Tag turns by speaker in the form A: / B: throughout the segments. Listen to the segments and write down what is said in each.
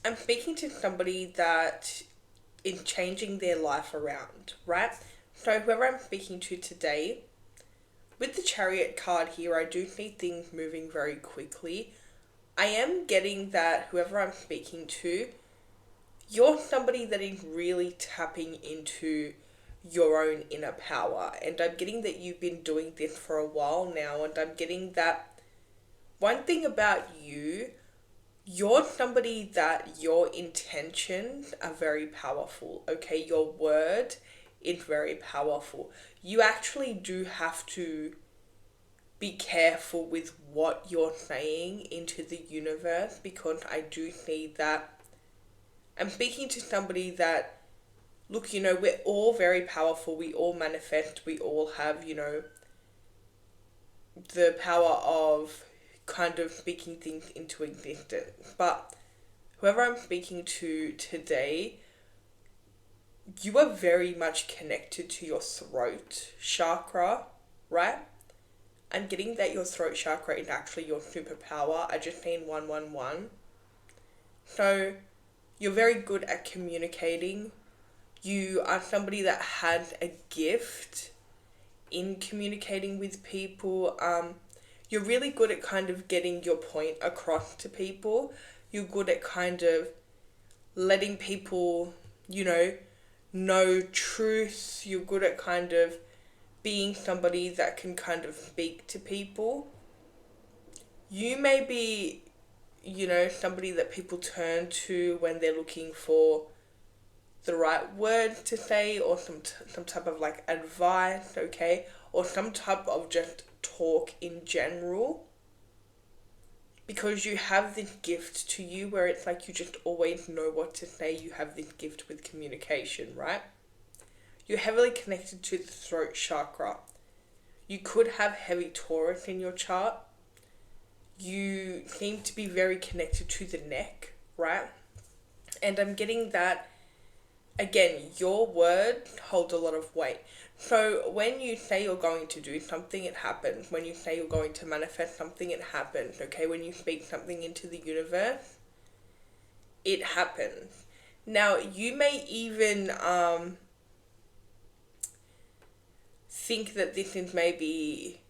A: I'm speaking to somebody that is changing their life around, right? So whoever I'm speaking to today, with the Chariot card here, I do see things moving very quickly. I am getting that whoever I'm speaking to, you're somebody that is really tapping into your own inner power. And I'm getting that you've been doing this for a while now. And I'm getting that one thing about you, you're somebody that your intentions are very powerful, okay? Your word is very powerful. You actually do have to be careful with what you're saying into the universe, because I do see that I'm speaking to somebody that, look, we're all very powerful. We all manifest. We all have, the power of kind of speaking things into existence. But whoever I'm speaking to today, you are very much connected to your throat chakra, right? I'm getting that your throat chakra is actually your superpower. I just seen 111. So you're very good at communicating. You are somebody that has a gift in communicating with people. You're really good at kind of getting your point across to people. You're good at kind of letting people, know truth. You're good at kind of being somebody that can kind of speak to people. You may be, somebody that people turn to when they're looking for the right word to say, or some type of like advice, okay? Or some type of just talk in general. Because you have this gift to you where it's like you just always know what to say. You have this gift with communication, right? You're heavily connected to the throat chakra. You could have heavy Taurus in your chart. You seem to be very connected to the neck, right? And I'm getting that, again, your word holds a lot of weight. So when you say you're going to do something, it happens. When you say you're going to manifest something, it happens, okay? When you speak something into the universe, it happens. Now, you may even think that this is maybe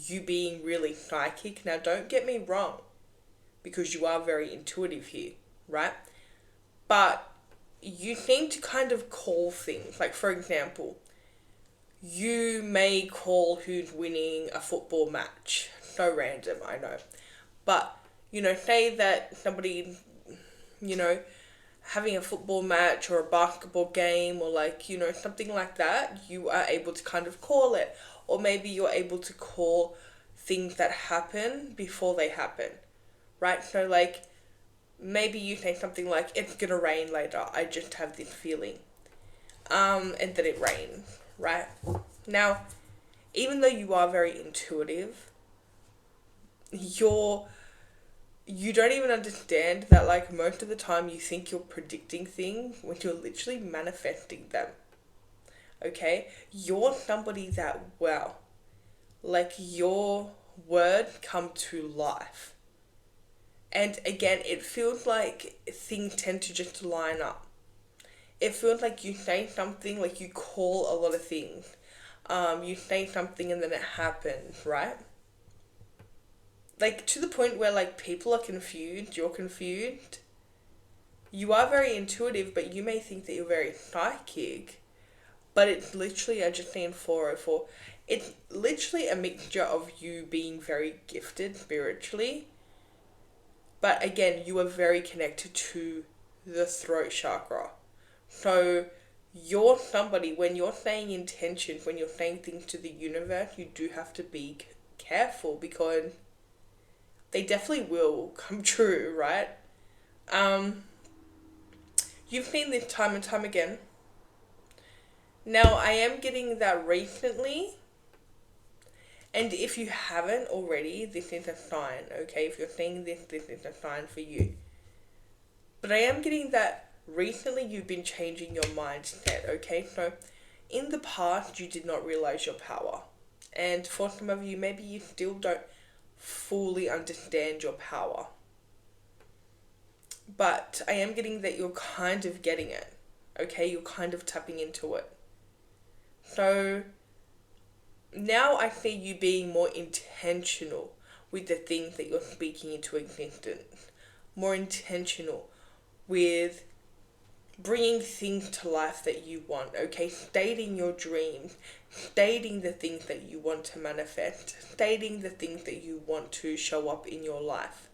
A: you being really psychic. Now, don't get me wrong, because you are very intuitive here, right? But you seem to kind of call things. Like, for example, you may call who's winning a football match. So random, I know. But, say that somebody, having a football match or a basketball game or something like that, you are able to kind of call it. Or maybe you're able to call things that happen before they happen, right? So maybe you say something like, it's gonna rain later, I just have this feeling. And then it rains, right? Now, even though you are very intuitive, you don't even understand that most of the time you think you're predicting things when you're literally manifesting them. Okay? You're somebody that, your word come to life. And again, it feels like things tend to just line up. It feels like you say something, like you call a lot of things. You say something and then it happens, right? To the point where people are confused, you're confused. You are very intuitive, but you may think that you're very psychic. But it's literally, I just seen 404. It's literally a mixture of you being very gifted spiritually. But again, you are very connected to the throat chakra. So you're somebody, when you're saying intentions, when you're saying things to the universe, you do have to be careful, because they definitely will come true, right? You've seen this time and time again. Now, I am getting that recently, and if you haven't already, this is a sign, okay? If you're seeing this, this is a sign for you. But I am getting that recently you've been changing your mindset, okay? So, in the past, you did not realize your power. And for some of you, maybe you still don't fully understand your power. but I am getting that you're kind of getting it. Okay, you're kind of tapping into it. So now I see you being more intentional with the things that you're speaking into existence. More intentional with bringing things to life that you want, okay? Stating your dreams, stating the things that you want to manifest, stating the things that you want to show up in your life.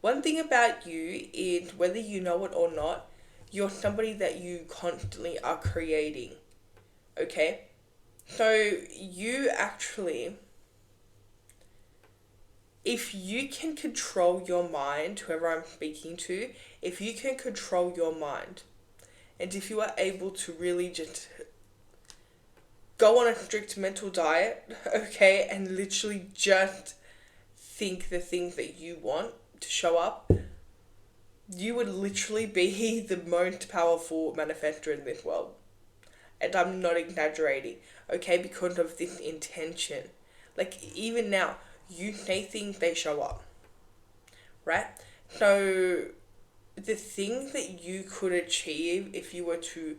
A: One thing about you is, whether you know it or not, you're somebody that you constantly are creating, okay? So you actually, if you can control your mind, whoever I'm speaking to, if you can control your mind, and if you are able to really just go on a strict mental diet, okay, and literally just think the things that you want to show up, you would literally be the most powerful manifestor in this world. And I'm not exaggerating, okay, because of this intention. Like, even now, you say things, they show up, right? So the things that you could achieve if you were to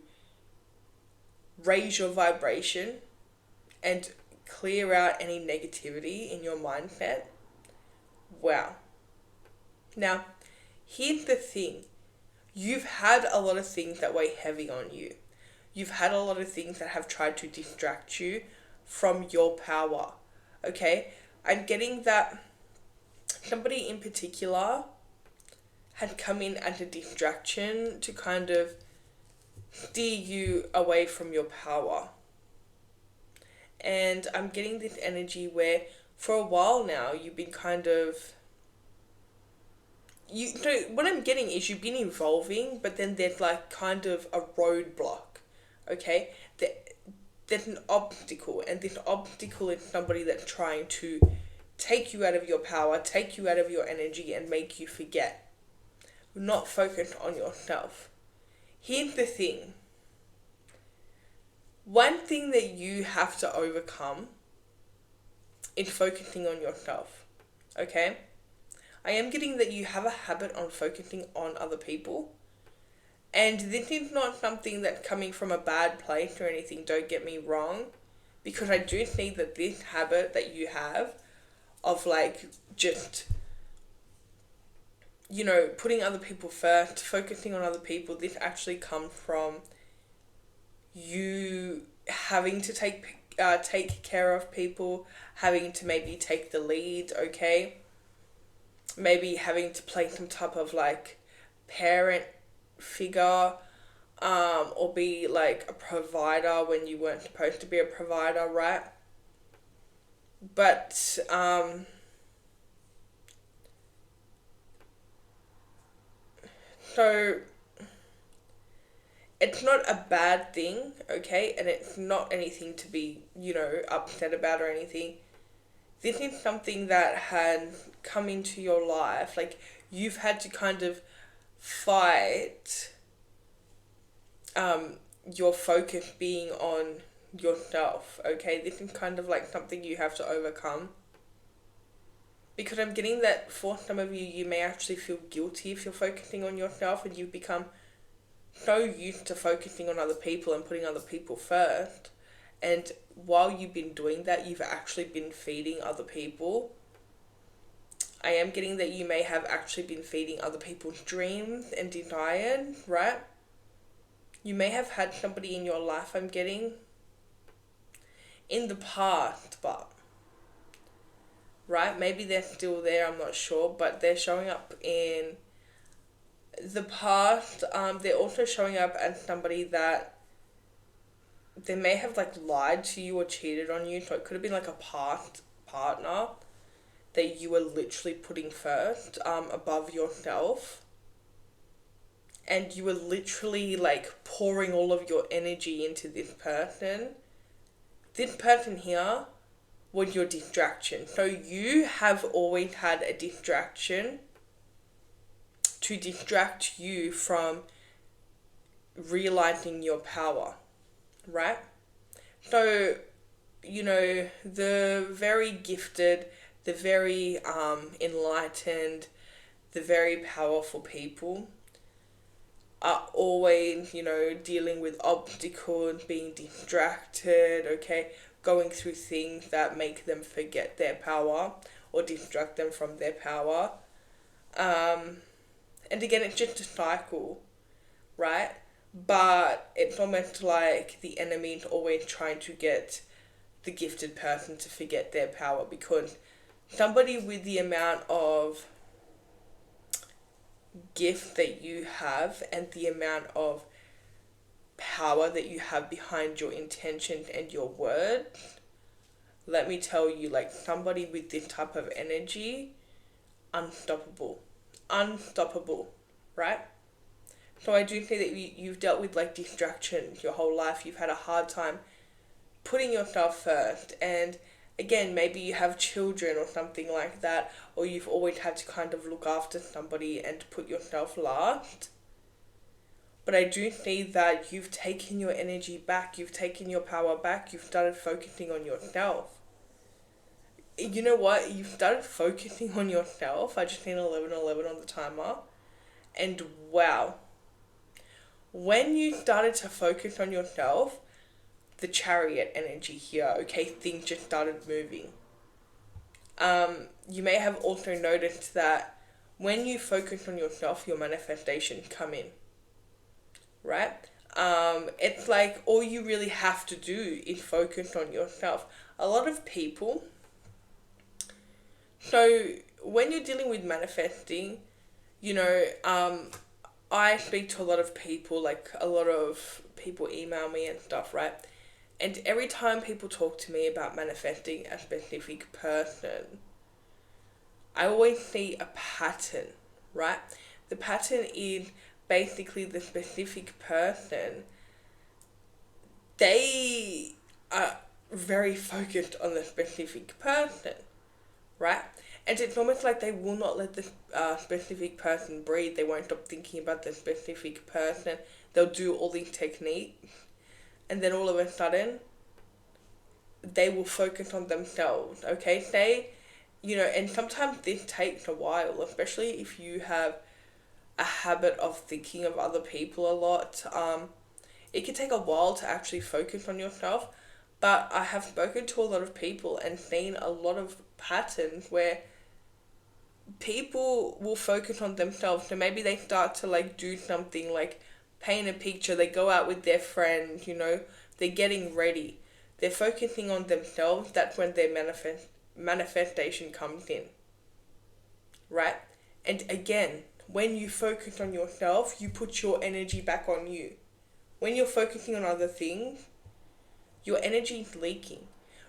A: raise your vibration and clear out any negativity in your mindset, wow. Now, here's the thing. You've had a lot of things that weigh heavy on you. You've had a lot of things that have tried to distract you from your power, okay? I'm getting that somebody in particular had come in as a distraction to kind of steer you away from your power. And I'm getting this energy where for a while now you've been kind of, what I'm getting is you've been evolving, but then there's like kind of a roadblock, okay? There's an obstacle, and this obstacle is somebody that's trying to take you out of your power, take you out of your energy, and make you forget. Not focus on yourself. Here's the thing. One thing that you have to overcome is focusing on yourself, okay? I am getting that you have a habit on focusing on other people. And this is not something that's coming from a bad place or anything, don't get me wrong. Because I do see that this habit that you have of like just, putting other people first, focusing on other people, this actually comes from you having to take care of people, having to maybe take the lead, okay? Maybe having to play some type of like parent figure, or be like a provider when you weren't supposed to be a provider, right? But so it's not a bad thing, okay? And it's not anything to be, upset about or anything. This is something that had come into your life. Like, you've had to kind of fight your focus being on yourself, okay? This is kind of like something you have to overcome. Because I'm getting that for some of you, you may actually feel guilty if you're focusing on yourself, and you've become so used to focusing on other people and putting other people first. And while you've been doing that, you've actually been feeding other people. I am getting that you may have actually been feeding other people's dreams and desires, right? You may have had somebody in your life, I'm getting, in the past, but, right? Maybe they're still there, I'm not sure, but they're showing up in the past. They're also showing up as somebody that they may have like lied to you or cheated on you. So it could have been like a past partner that you were literally putting first, above yourself. And you were literally like pouring all of your energy into this person. This person here was your distraction. So you have always had a distraction to distract you from realizing your power, right? So, the very gifted, the very enlightened, the very powerful people are always, dealing with obstacles, being distracted, okay, going through things that make them forget their power or distract them from their power. Um, and again, it's just a cycle, right? But it's almost like the enemy is always trying to get the gifted person to forget their power, because somebody with the amount of gift that you have and the amount of power that you have behind your intentions and your words, let me tell you, like, somebody with this type of energy, unstoppable. Unstoppable, right? So I do think that you've dealt with like distractions your whole life. You've had a hard time putting yourself first, and again, maybe you have children or something like that, or you've always had to kind of look after somebody and put yourself last. But I do see that you've taken your energy back, you've taken your power back, you've started focusing on yourself. You know what? You've started focusing on yourself. I just seen 11:11 on the timer. And wow, when you started to focus on yourself, the chariot energy here, okay, things just started moving. You may have also noticed that when you focus on yourself, your manifestations come in, right? It's like all you really have to do is focus on yourself. A lot of people, so when you're dealing with manifesting, I speak to a lot of people, like a lot of people email me and stuff, right? And every time people talk to me about manifesting a specific person, I always see a pattern, right? The pattern is basically the specific person, they are very focused on the specific person, right? And it's almost like they will not let the specific person breathe. They won't stop thinking about the specific person. They'll do all these techniques, and then all of a sudden, they will focus on themselves, okay? And sometimes this takes a while, especially if you have a habit of thinking of other people a lot. It can take a while to actually focus on yourself, but I have spoken to a lot of people and seen a lot of patterns where people will focus on themselves. So maybe they start to like do something like paint a picture, they go out with their friends, they're getting ready. They're focusing on themselves, that's when their manifestation comes in. Right? And again, when you focus on yourself, you put your energy back on you. When you're focusing on other things, your energy is leaking,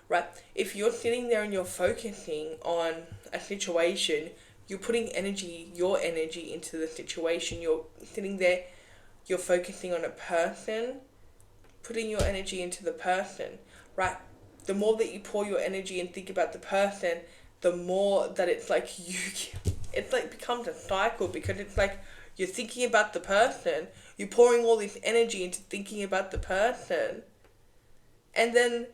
A: right? If you're sitting there and you're focusing on a situation, you're putting your energy into the situation. You're sitting there, you're focusing on a person, putting your energy into the person, right? The more that you pour your energy and think about the person, the more that it's like it like becomes a cycle, because it's like you're thinking about the person, you're pouring all this energy into thinking about the person, and then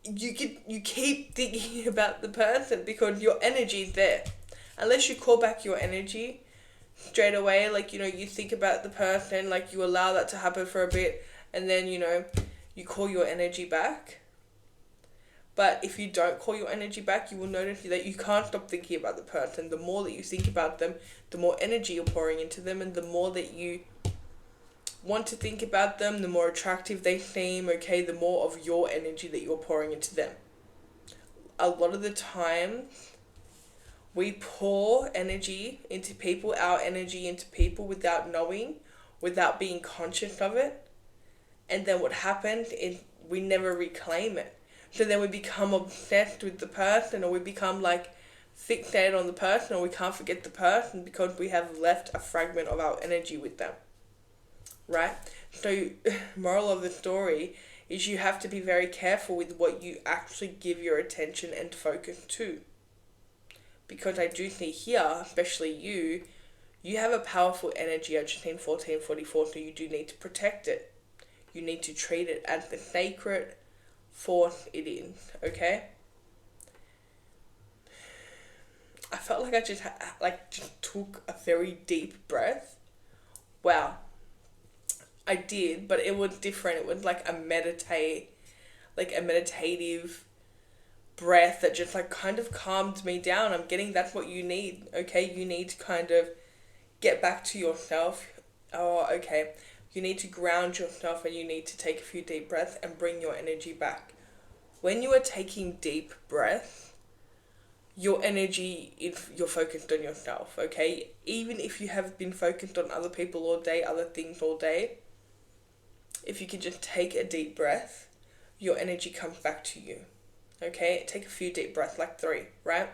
A: you keep thinking about the person because your energy is there. Unless you call back your energy straight away, like, you think about the person, like you allow that to happen for a bit, and then, you call your energy back. But if you don't call your energy back, you will notice that you can't stop thinking about the person. The more that you think about them, the more energy you're pouring into them, and the more that you want to think about them, the more attractive they seem, okay, the more of your energy that you're pouring into them. A lot of the time, we pour energy into people, our energy into people without knowing, without being conscious of it. And then what happens is we never reclaim it. So then we become obsessed with the person, or we become like fixated on the person, or we can't forget the person because we have left a fragment of our energy with them. Right? So, moral of the story is you have to be very careful with what you actually give your attention and focus to. Because I do see here, especially you have a powerful energy at 1444, so you do need to protect it. You need to treat it as the sacred force it is, okay? I felt like I just just took a very deep breath. Wow, I did, but it was different. It was like a meditative breath that just like kind of calmed me down. I'm getting that's what you need. Okay, you need to kind of get back to yourself. Oh, okay. You need to ground yourself and you need to take a few deep breaths and bring your energy back. When you are taking deep breaths, your energy, if you're focused on yourself, okay? Even if you have been focused on other people all day, other things all day, if you can just take a deep breath, your energy comes back to you, okay? Take a few deep breaths, like 3, right?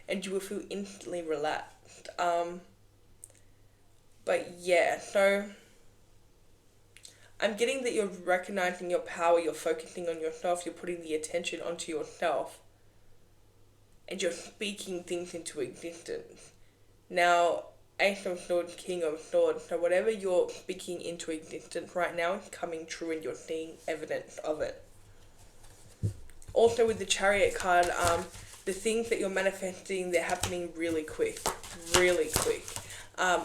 A: And you will feel instantly relaxed. But yeah, so I'm getting that you're recognizing your power, you're focusing on yourself, you're putting the attention onto yourself, and you're speaking things into existence. Now, Ace of Swords, King of Swords, so whatever you're speaking into existence right now is coming true and you're seeing evidence of it. Also with the Chariot card, the things that you're manifesting, they're happening really quick, really quick.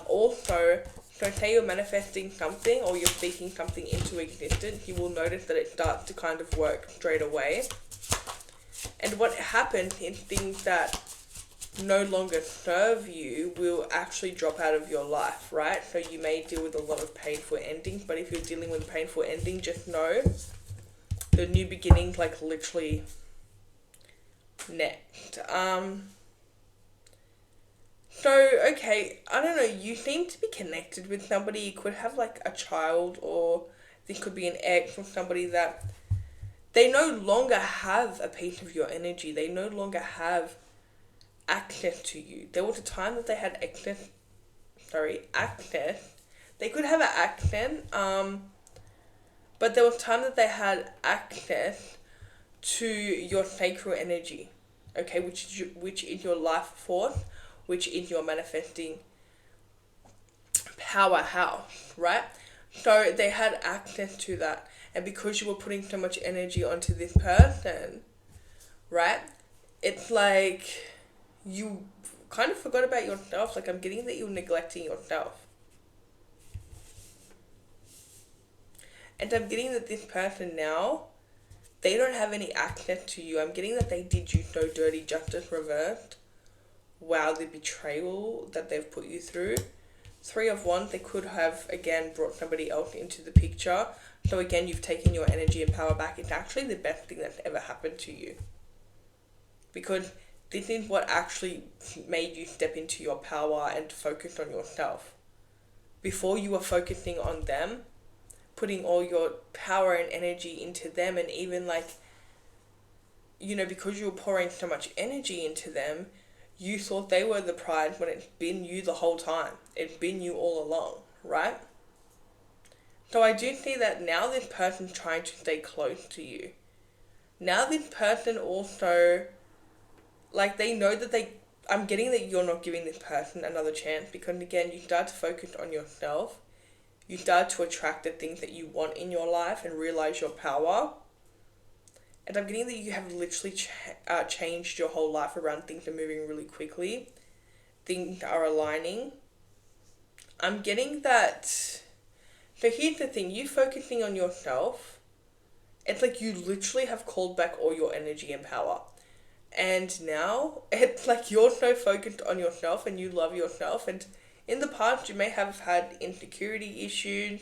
A: Also, so say you're manifesting something or you're speaking something into existence, you will notice that it starts to kind of work straight away. And what happens is things that no longer serve you will actually drop out of your life, right? So you may deal with a lot of painful endings, but if you're dealing with a painful ending, just know the new beginning's like literally next. So, okay, I don't know, you seem to be connected with somebody. You could have like a child, or this could be an ex or somebody that they no longer have a piece of your energy. They no longer have access to you. There was a time that they had access. They could have an accent, but there was time that they had access to your sacred energy, okay, which is your life force, which is your manifesting powerhouse, right? So they had access to that, and because you were putting so much energy onto this person, right? It's like you kind of forgot about yourself. Like, I'm getting that you're neglecting yourself. And I'm getting that this person now, they don't have any access to you. I'm getting that they did you so dirty, justice reversed. Wow, the betrayal that they've put you through. 3 of Wands, they could have, again, brought somebody else into the picture. So again, you've taken your energy and power back. It's actually the best thing that's ever happened to you. Because this is what actually made you step into your power and focus on yourself. Before, you were focusing on them, putting all your power and energy into them, and even like, you know, because you were pouring so much energy into them, you thought they were the prize when it's been you the whole time. It's been you all along, right? So I do see that now this person's trying to stay close to you. Now this person also, like, they know that I'm getting that you're not giving this person another chance, because again, you start to focus on yourself. You start to attract the things that you want in your life and realize your power. And I'm getting that you have literally changed your whole life around. Things are moving really quickly. Things are aligning. I'm getting that. So here's the thing. You focusing on yourself, it's like you literally have called back all your energy and power. And now it's like you're so focused on yourself and you love yourself. And in the past, you may have had insecurity issues.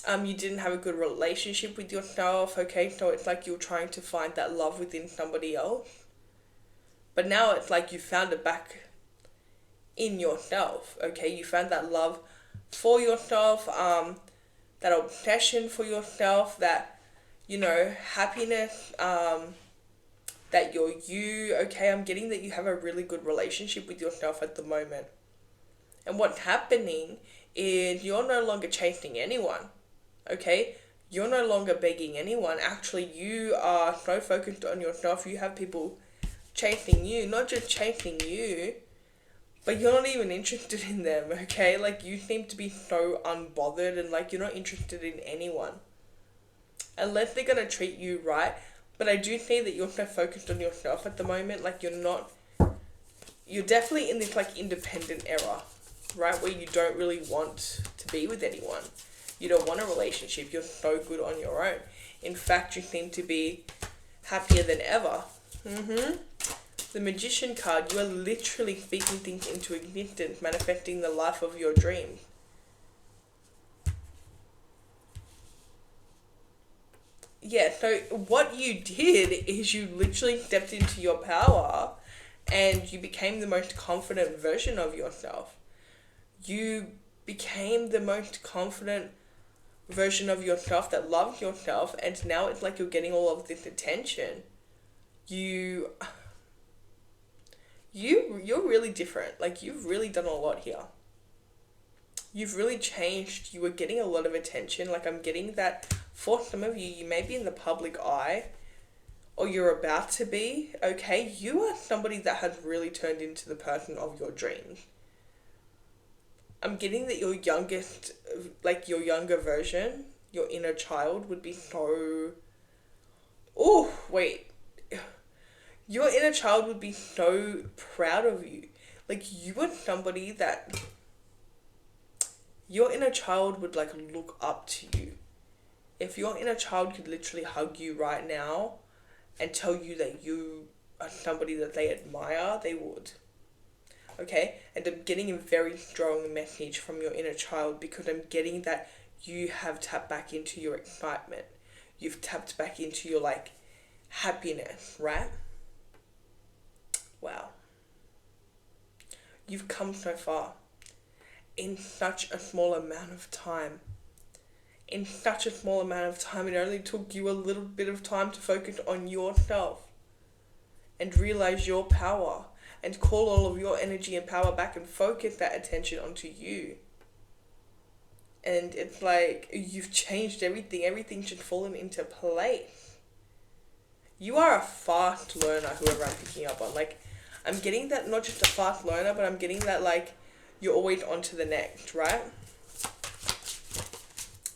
A: You didn't have a good relationship with yourself, okay? So it's like you're trying to find that love within somebody else. But now it's like you found it back in yourself, okay? You found that love for yourself, that obsession for yourself, that, you know, happiness, that you're you, okay? I'm getting that you have a really good relationship with yourself at the moment. And what's happening is you're no longer chasing anyone. Okay, you're no longer begging anyone. Actually, you are so focused on yourself. You have people chasing you, not just chasing you, but you're not even interested in them, okay? Like, you seem to be so unbothered and like you're not interested in anyone. Unless they're gonna treat you right. But I do see that you're so focused on yourself at the moment. Like, you're not you're definitely in this like independent era, right? Where you don't really want to be with anyone. You don't want a relationship. You're so good on your own. In fact, you seem to be happier than ever. The Magician card, you are literally speaking things into existence, manifesting the life of your dreams. Yeah, so what you did is you literally stepped into your power and you became the most confident version of yourself. You became the most confident version of yourself that loves yourself, and now it's like you're getting all of this attention. You you're really different. Like, you've really done a lot here. You've really changed. You were getting a lot of attention. Like, I'm getting that for some of you, you may be in the public eye, or you're about to be, okay? You are somebody that has really turned into the person of your dreams. I'm getting that your youngest, like your younger version, your inner child would be so... Oh, wait. Your inner child would be so proud of you. Like, you are somebody that... Your inner child would, like, look up to you. If your inner child could literally hug you right now and tell you that you are somebody that they admire, they would. Okay? And I'm getting a very strong message from your inner child, because I'm getting that you have tapped back into your excitement. You've tapped back into your, like, happiness, right? Wow. You've come so far in such a small amount of time. In such a small amount of time, it only took you a little bit of time to focus on yourself and realize your power and call all of your energy and power back and focus that attention onto you. And it's like you've changed everything. Everything's just fallen into place. You are a fast learner, whoever I'm picking up on. Like, I'm getting that not just a fast learner, but I'm getting that, like, you're always on to the next, right?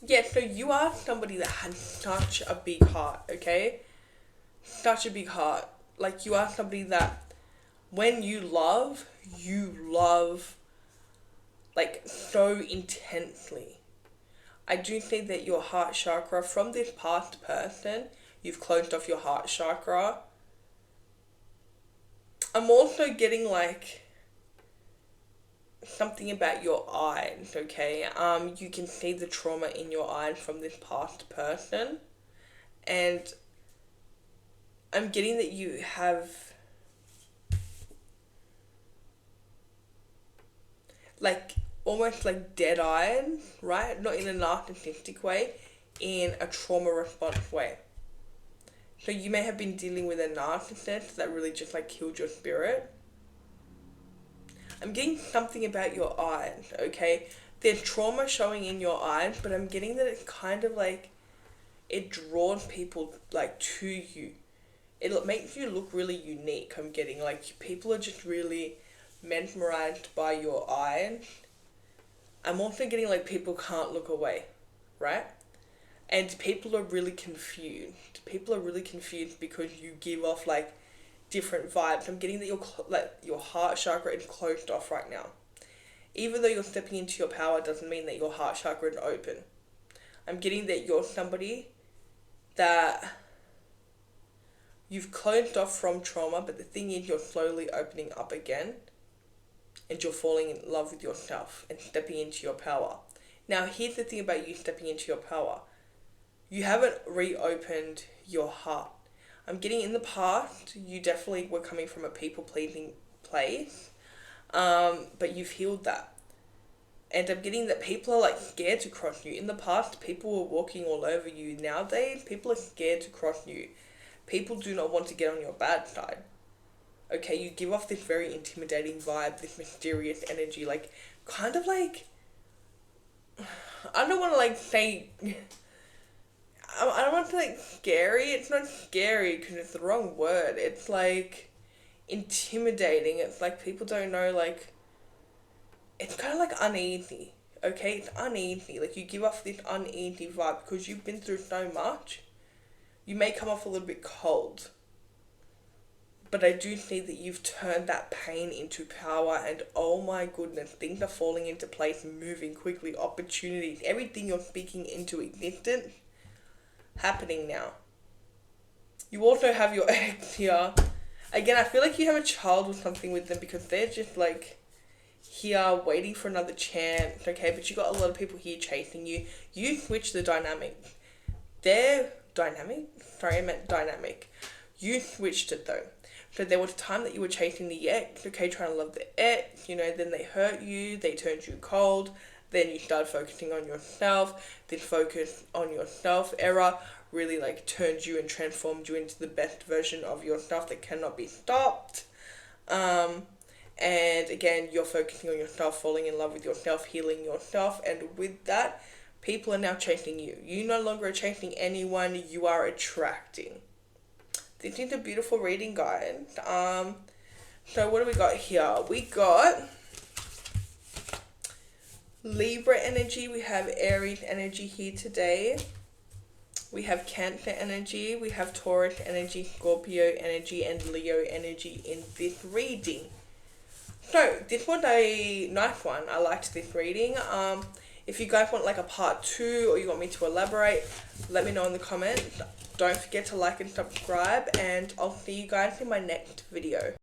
A: Yeah, so you are somebody that has such a big heart, okay? Such a big heart. Like, you are somebody that when you love, like, so intensely. I do think that your heart chakra, from this past person, you've closed off your heart chakra. I'm also getting, like, something about your eyes, okay? You can see the trauma in your eyes from this past person. And I'm getting that you have, like, almost like dead eyes, right? Not in a narcissistic way, in a trauma response way. So you may have been dealing with a narcissist that really just, like, killed your spirit. I'm getting something about your eyes, okay? There's trauma showing in your eyes, but I'm getting that it's kind of like it draws people, like, to you. It makes you look really unique, I'm getting. Like, people are just really mesmerized by your eyes. I'm also getting, like, people can't look away, right? And people are really confused. People are really confused because you give off, like, different vibes. I'm getting that your heart chakra is closed off right now. Even though you're stepping into your power, doesn't mean that your heart chakra is open. I'm getting that you're somebody that you've closed off from trauma, but the thing is, you're slowly opening up again, and you're falling in love with yourself and stepping into your power. Now, here's the thing about you stepping into your power. You haven't reopened your heart. I'm getting in the past, you definitely were coming from a people-pleasing place, but you've healed that. And I'm getting that people are, like, scared to cross you. In the past, people were walking all over you. Nowadays, people are scared to cross you. People do not want to get on your bad side. Okay, you give off this very intimidating vibe, this mysterious energy, like, kind of like, I don't want to, like, say... I don't want to, like, scary. It's not scary because it's the wrong word. It's, like, intimidating. It's like people don't know, like, it's kind of like uneasy, okay? It's uneasy. Like, you give off this uneasy vibe because you've been through so much. You may come off a little bit cold. But I do see that you've turned that pain into power, and oh my goodness, things are falling into place, moving quickly, opportunities, everything you're speaking into existence, happening now. You also have your ex here. Again, I feel like you have a child or something with them because they're just like here waiting for another chance, okay? But you got a lot of people here chasing you. You switch the dynamic. Their dynamic? Sorry, I meant dynamic. You switched it though. So there was a time that you were chasing the ex, okay, trying to love the ex, you know, then they hurt you, they turned you cold, then you started focusing on yourself, this focus on yourself era really like turned you and transformed you into the best version of yourself that cannot be stopped. And again, you're focusing on yourself, falling in love with yourself, healing yourself, and with that, people are now chasing you. You no longer are chasing anyone, you are attracting. This is a beautiful reading, guys. So what do we got here? We got Libra energy. We have Aries energy here today. We have Cancer energy. We have Taurus energy, Scorpio energy, and Leo energy in this reading. So this was a nice one. I liked this reading. If you guys want like a part 2 or you want me to elaborate, let me know in the comments. Don't forget to like and subscribe, and I'll see you guys in my next video.